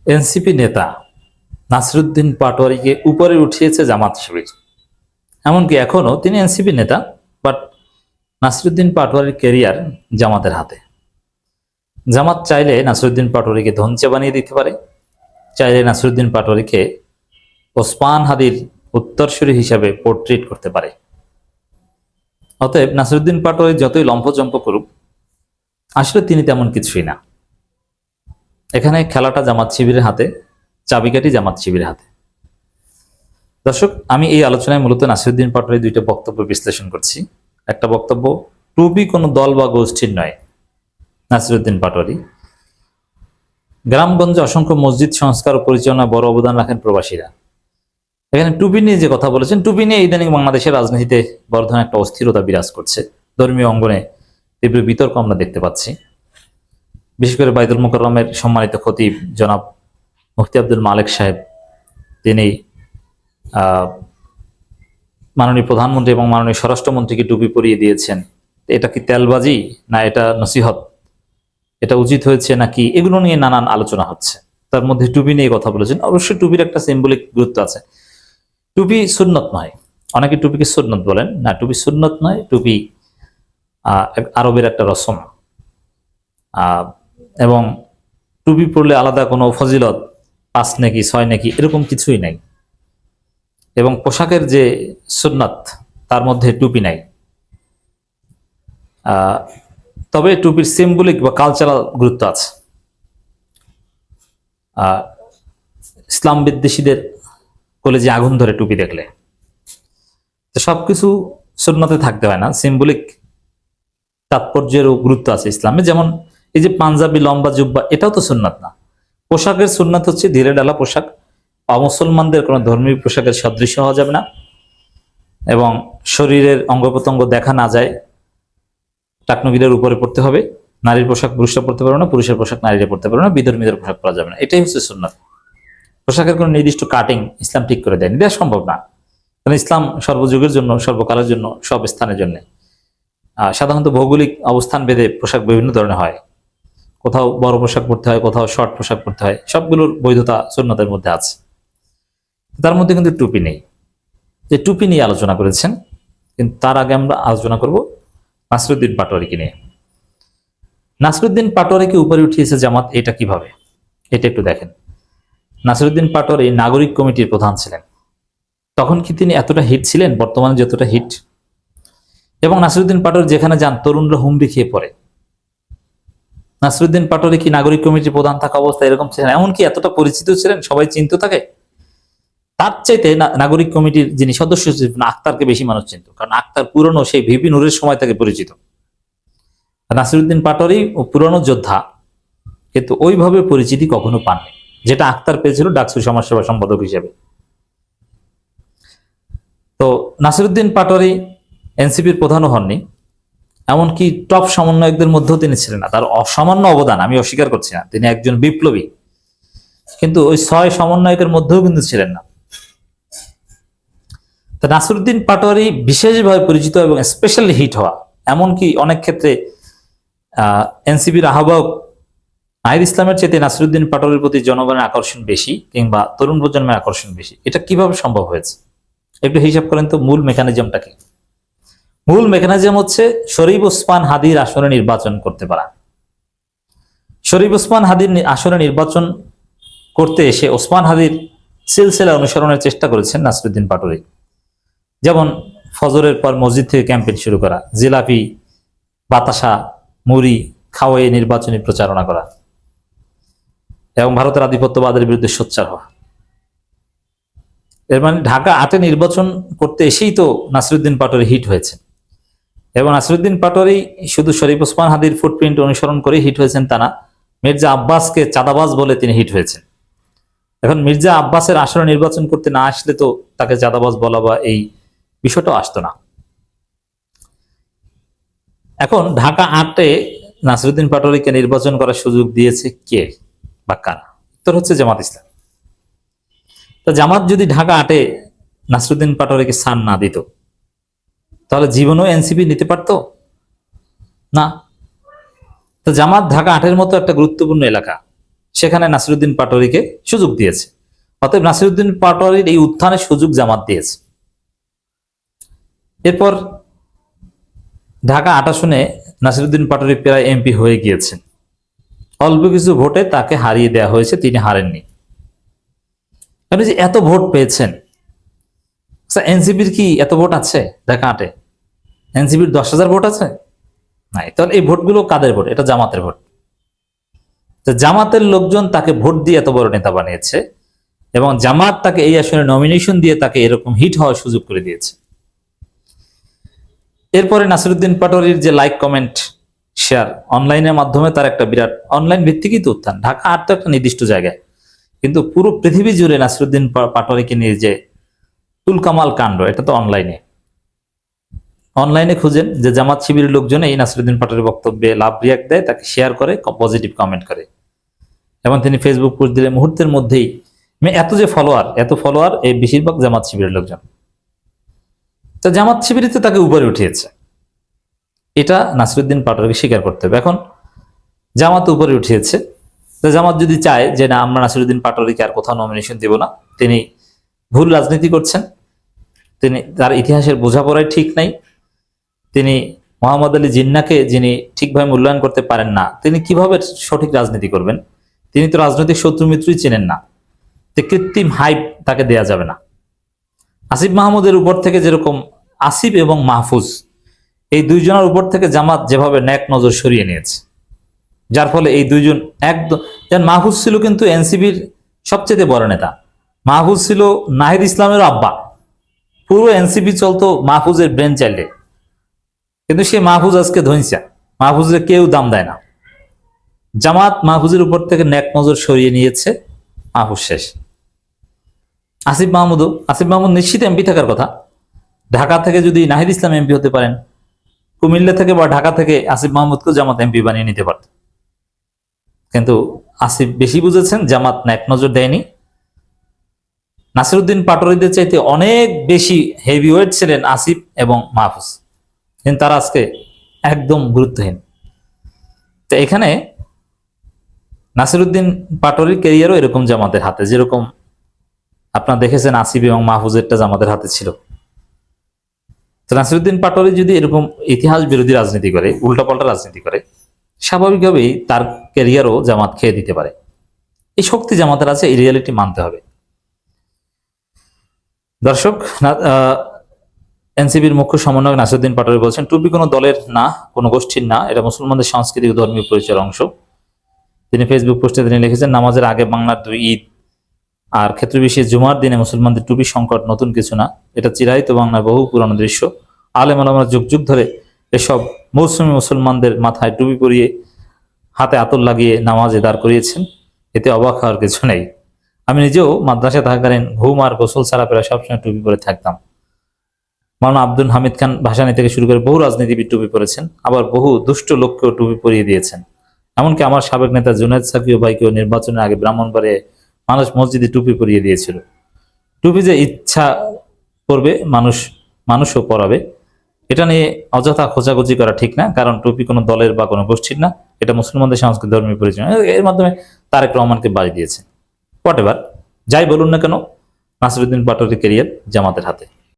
NCP নেতা নাসিরুদ্দিন পাটোয়ারিকে উপরে উঠিয়েছে জামাত শিবির। এমনকি এখনো তিনি এনসিপি নেতা, বাট নাসিরুদ্দিন পাটোয়ারির ক্যারিয়ার জামাতের হাতে। জামাত চাইলে নাসিরুদ্দিন পাটোয়ারিকে ধনচে বানিয়ে দিতে পারে, চাইলে নাসিরুদ্দিন পাটোয়ারিকে ওসমান হাদির উত্তরসূরি হিসাবে পোর্ট্রেট করতে পারে। অতএব নাসিরুদ্দিন পাটোয়ারি যতই লম্ফজম্প করুক, আসলে তিনি তেমন কিছুই না। এখানে খেলাটা জামাত শিবিরের হাতে, চাবিকাঠি জামাত শিবিরের হাতে। দর্শক, আমি এই আলোচনায় মূলত নাসিরুদ্দিন পাটোয়ারির দুইটা বক্তব্য বিশ্লেষণ করছি। একটা বক্তব্য, টুপি কোনো দল বা গোষ্ঠীর নয়। নাসিরুদ্দিন পাটোয়ারি গ্রামগঞ্জে অসংখ্য মসজিদ সংস্কার ও পরিচালনায় বড় অবদান রাখেন প্রবাসীরা। এখানে টুপি নিয়ে যে কথা বলেছেন, টুপি নিয়ে ইদানিং বাংলাদেশের রাজনীতিতে বড় ধরনের একটা অস্থিরতা বিরাজ করছে। ধর্মীয় অঙ্গনে তীব্র বিতর্ক আমরা দেখতে পাচ্ছি। বিশেষ করে বাইতুল মুকাররমের সম্মানিত খতিব জনাব মুফতি আব্দুল মালেক সাহেব, তিনি মাননীয় প্রধানমন্ত্রী এবং মাননীয় স্বরাষ্ট্রমন্ত্রীকে টুপি পরিয়ে দিয়েছেন। এটা কি তেলবাজি, না এটা নসিহত, এটা উচিত হয়েছে নাকি, এগুলো নিয়ে নানান আলোচনা হচ্ছে। তার মধ্যে টুপি নিয়ে কথা বলেছেন। অবশ্যই টুপির একটা সিম্বলিক গুরুত্ব আছে। টুপি সুন্নত নয়, অনেকে টুপিকে সুন্নত বলেন, না টুপি সুন্নত নয়। টুপি আরবের একটা রসম, এবং টুপি পরলে আলাদা কোনো ফজিলত, 5 নাকি 6 নাকি এরকম কিছুই নাই। এবং পোশাকের যে সুন্নাত তার মধ্যে টুপি নাই। তবে টুপির সিম্বলিক বা কালচারাল গুরুত্ব আছে। ইসলাম বিদ্বেষীদের কলেজে আগুন ধরে টুপি দেখলে। তো সবকিছু সুন্নতে থাকতে হয় না, সিম্বলিক তাৎপর্যেরও গুরুত্ব আছে ইসলামে। যেমন এই যে পাঞ্জাবি লম্বা জুব্বা, এটাও তো সুন্নাত না। পোশাকের সুন্নাত হচ্ছে ধীরে ডালা পোশাক, অমুসলমানদের কোনো ধর্মীয় পোশাকের সদৃশ্য হওয়া যাবে না, এবং শরীরের অঙ্গ প্রত্যঙ্গ দেখা না যায়, টাকনুগিরের উপরে পড়তে হবে। নারীর পোশাক পুরুষরা পড়তে পারবে না, পুরুষের পোশাক নারীরা পড়তে পারবে না, বিধর্মীদের পোশাক পরা যাবে না। এটাই হচ্ছে সুন্নাত। পোশাকের কোনো নির্দিষ্ট কাটিং ইসলাম ঠিক করে দেয়নি, দেওয়া সম্ভব না। কারণ ইসলাম সর্বযুগের জন্য, সর্বকালের জন্য, সব স্থানের জন্য। সাধারণত ভৌগোলিক অবস্থান ভেদে পোশাক বিভিন্ন ধরনের হয়। কোথাও বড় পোশাক পরতে হয়, কোথাও শর্ট পোশাক পরতে হয়। সবগুলোর বৈধতা সুন্নতের মধ্যে আছে। তার মধ্যে কিন্তু টুপি নেই। যে টুপি নিয়ে আলোচনা করেছেন, কিন্তু তার আগে আমরা আলোচনা করব নাসিরুদ্দিন পাটোয়ারিকে নিয়ে। নাসিরুদ্দিন পাটোয়ারিকে উপরে উঠিয়েছে জামাত, এটা কিভাবে, এটা একটু দেখেন। নাসিরুদ্দিন পাটোয়ারি নাগরিক কমিটির প্রধান ছিলেন। তখন কি তিনি এতটা হিট ছিলেন বর্তমানে যতটা হিট? এবং নাসিরুদ্দিন পাটোয়ারি যেখানে যান, তরুণরা হুমড়ি খেয়ে পড়ে। নাসিরুদ্দিন পাটোয়ারি কি নাগরিক কমিটির প্রধান থাকা অবস্থায় এরকম ছিলেন? এমনকি এতটা পরিচিত ছিলেন, সবাই চিনত তাকে। তার চাইতে নাগরিক কমিটির যিনি সদস্য ছিলেন আক্তারকে বেশি মানুষ চিনত, কারণ আক্তার পুরনো সেই ভিপি নূরের সময় থেকে পরিচিত। নাসিরুদ্দিন পাটোয়ারি ও পুরনো যোদ্ধা, কিন্তু ওইভাবে পরিচিতি কখনো পাননি যেটা আক্তার পেয়েছিল ডাকসু সমাজসেবা সম্পাদক হিসেবে। তো নাসিরুদ্দিন পাটোয়ারি এনসিপির প্রধানও হননি, এমনকি টপ সমন্বয়কদের মধ্যেও তিনি ছিলেন না। তার অসামান্য অবদান আমি অস্বীকার করছি না, তিনি একজন বিপ্লবী, কিন্তু ওই 6 সমন্বয়কের মধ্যেও কিন্তু ছিলেন না। তো নাসিরুদ্দিন পাটোয়ারি বিশেষভাবে পরিচিত এবং স্পেশালি হিট হওয়া, এমনকি অনেক ক্ষেত্রে এনসিপির আহ্বায়ক নাহিদ ইসলামের চেয়ে নাসিরুদ্দিন পাটোয়ারির প্রতি জনগণের আকর্ষণ বেশি, কিংবা তরুণ প্রজন্মের আকর্ষণ বেশি। এটা কিভাবে সম্ভব হয়েছে একটু হিসাব করেন তো। মূল মেকানিজমটা কি? মূল মেকানিজম হচ্ছে শরীফ ওসমান হাদির আসনে নির্বাচন করতে পারা। শরীফ ওসমান হাদির আসনে নির্বাচন করতে এসে ওসমান হাদির সিলসিলা অনুসরণের চেষ্টা করেছেন নাসিরুদ্দিন পাটোয়ারি। যেমন ফজরের পর মসজিদ থেকে ক্যাম্পেইন শুরু করা, জিলাপি, বাতাসা, মুড়ি খাওয়াই নির্বাচনী প্রচারণা করা, এবং ভারতের আধিপত্যবাদের বিরুদ্ধে সোচ্চার হওয়া। এর মানে ঢাকা 8-এ নির্বাচন করতে এসেই তো নাসিরুদ্দিন পাটোয়ারি হিট হয়েছে। এবং নাসিরুদ্দিন পাটোয়ারি শুধু শরীফ ওসমান হাদির ফুটপ্রিন্ট অনুসরণ করে হিট হয়েছেন তা না, মির্জা আব্বাসকে চাঁদাবাজ বলে তিনি হিট হয়েছেন। এখন মির্জা আব্বাসের আসনে নির্বাচন করতে না আসলে তো তাকে চাঁদাবাজ বলা বা এই বিষয়টাও আসতো না। এখন ঢাকা 8-এ নাসিরুদ্দিন পাটোয়ারিকে নির্বাচন করার সুযোগ দিয়েছে কে বা কারা? উত্তর হচ্ছে জামাত ইসলাম। তো জামাত যদি ঢাকা 8-এ নাসিরুদ্দিন পাটোয়ারিকে স্থান না দিত, তাহলে জীবনেও এনসিপি নিতে পারত না। তো জামাত ঢাকা 8-এর মতো একটা গুরুত্বপূর্ণ এলাকা, সেখানে নাসিরউদ্দিন পাটোয়ারিকে সুযোগ দিয়েছে। অতএব নাসিরউদ্দিন পাটোয়ারির এই উত্থানের সুযোগ জামাত দিয়েছে। এরপর ঢাকা ৮ আসনে নাসিরউদ্দিন পাটোয়ারি প্রায় এমপি হয়ে গিয়েছেন। অল্প কিছু ভোটে তাকে হারিয়ে দেওয়া হয়েছে, তিনি হারেননি। আপনি যে এত ভোট পেয়েছেন, এনসিপির কি এত ভোট আছে ঢাকা ৮-এ? এনসিপির 10,000 ভোট আছে? নাই। তাহলে এই ভোটগুলো কাদের ভোট? এটা জামাতের ভোট। তো জামাতের লোকজন তাকে ভোট দিয়ে এত বড় নেতা বানিয়েছে এবং জামাত তাকে এই আসনে নমিনেশন দিয়ে তাকে এরকম হিট হওয়ার সুযোগ করে দিয়েছে। এরপরে নাসিরউদ্দিন পাটোয়ারির যে লাইক, কমেন্ট, শেয়ার অনলাইনের মাধ্যমে তার একটা বিরাট অনলাইন ভিত্তিকই তো উত্থান। ঢাকা ৮ তো একটা নির্দিষ্ট জায়গায়, কিন্তু পুরো পৃথিবী জুড়ে নাসিরউদ্দিন পাটোয়ারিকে নিয়ে যে তুলকামাল কাণ্ড, এটা তো অনলাইনে খুঁজেন যে জামাত শিবিরের লোকজন এই নাসিরউদ্দিন পাটোয়ারির বক্তব্যে লাভ রিয়াক্ট দেয়, তাকে শেয়ার করে, পজিটিভ কমেন্ট করে, এবং তিনি ফেসবুক পোস্ট দিলে মুহূর্তের মধ্যেই এত ফলোয়ার এই বেশিরভাগ জামাত শিবিরের লোকজন। তো জামাত শিবিরই তো তাকে উপরে উঠিয়েছে, এটা নাসিরউদ্দিন পাটোয়ারিকে স্বীকার করতে হবে। এখন জামাত উপরে উঠিয়েছে, তো জামাত যদি চায় যে না, আমরা নাসিরউদ্দিন পাটোয়ারিকে আর কোথাও নমিনেশন দিব না, তিনি ভুল রাজনীতি করছেন, তার ইতিহাসের বোঝাপড়াই ঠিক নাই, তিনি মোহাম্মদ আলী জিন্নাকে যিনি ঠিকভাবে মূল্যায়ন করতে পারেন না, তিনি কিভাবে সঠিক রাজনীতি করবেন? তিনি তো রাজনৈতিক শত্রু মিত্রই চেনেন না। কৃত্রিম হাইপ তাকে দেয়া যাবে না। আসিফ মাহমুদের উপর থেকে যেরকম আসিফ এবং মাহফুজ, এই দুইজনের উপর থেকে জামাত যেভাবে ন্যাক নজর সরিয়ে নিয়েছে, যার ফলে এই দুইজন একদম, যেমন মাহফুজ ছিল কিন্তু এনসিপির সবচেয়ে বড় নেতা, মাহফুজ ছিল নাহিদ ইসলামের আব্বা, পুরো এনসিপি চলতো মাহফুজের ব্রেন চাইল্ডে, কিন্তু সে মাহফুজ আজকে ধৈর্যা, মাহফুজের কেউ দাম দেয় না। জামাত মাহফুজের উপর থেকে ন্যাক নজর সরিয়ে নিয়েছে, মাহফুজ শেষ। আসিফ মাহমুদ নিশ্চিত এমপি থাকার কথা। ঢাকা থেকে যদি নাহিদ ইসলাম এমপি হতে পারেন, কুমিল্লা থেকে বা ঢাকা থেকে আসিফ মাহমুদকে জামাত এমপি বানিয়ে নিতে পারত, কিন্তু আসিফ বেশি বুঝেছেন, জামাত ন্যাক নজর দেয়নি। নাসিরউদ্দিন পাটোয়ারিদের চাইতে অনেক বেশি হেভিওয়েট ছিলেন আসিফ এবং মাহফুজ, কিন্তু তারা আজকে একদম গুরুত্বহীন। তো এখানে নাসিরউদ্দিন পাটোয়ারির ক্যারিয়ারও এরকম জামাতের হাতে, যেরকম আপনারা দেখেছেন আসিফ এবং মাহফুজেরটা জামাতের হাতে ছিল। তো নাসিরউদ্দিন পাটোয়ারি যদি এরকম ইতিহাস বিরোধী রাজনীতি করে, উল্টাপাল্টা রাজনীতি করে, স্বাভাবিকভাবেই তার ক্যারিয়ারও জামাত খেয়ে দিতে পারে। এই শক্তি জামাতের আছে, এই রিয়ালিটি মানতে হবে। দর্শক, এনসিপির মুখ্য সমন্বয়ক নাসিরউদ্দিন পাটোয়ারি বলছেন, টুপি কোনো দলের না, কোনো গোষ্ঠীর না, এটা মুসলমানদের সাংস্কৃতিক ও ধর্মীয় পরিচয়ের অংশ। তিনি ফেসবুক পোস্টে তিনি লিখেছেন, নামাজের আগে বাংলার 2 ঈদ আর ক্ষেত্রবিশেষ জুমার দিনে মুসলমানদের টুপি সংকট নতুন কিছু না, এটা চিরায়ত বাংলার বহু পুরানো দৃশ্য। আলেম ওলামারা যুগ যুগ ধরে এসব মৌসুমী মুসলমানদের মাথায় টুপি পরিয়ে হাতে আতর লাগিয়ে নামাজে দাঁড় করিয়েছেন, এতে অবাক হওয়ার কিছু নেই। আমি নিজেও মাদ্রাসায় থাকাকালীন ঘুম আর গোসল ছাড়া প্রায় সবসময় টুপি পরে থাকতাম। মাওলানা আব্দুল হামিদ খান ভাসানী থেকে শুরু করে বহু রাজনীতিবিদ টুপি পরেছেন, আবার বহু দুষ্ট লোককেও টুপি পরিয়ে দিয়েছেন। এমনকি আমার সাবেক নেতা জুনায়েদ সাকিও ভাইকেও নির্বাচনের আগে ব্রাহ্মণবাড়িয়ায় মানুষ মসজিদে টুপি পরিয়ে দিয়েছিল। টুপি যে ইচ্ছা করবে মানুষও পরাবে, এটা নিয়ে অযথা খোঁজাখুঁজি করা ঠিক না, কারণ টুপি কোনো দলের বা কোনো গোষ্ঠীর না, এটা মুসলমানদের সংস্কৃতি ধর্মীয় পরিচয়। এর মাধ্যমে তারেক রহমানকে বাড়ি দিয়েছে। হোয়াট এভার, যাই বলুন না কেন, নাসিরউদ্দিন পাটোয়ারির ক্যারিয়ার জামাতের হাতে।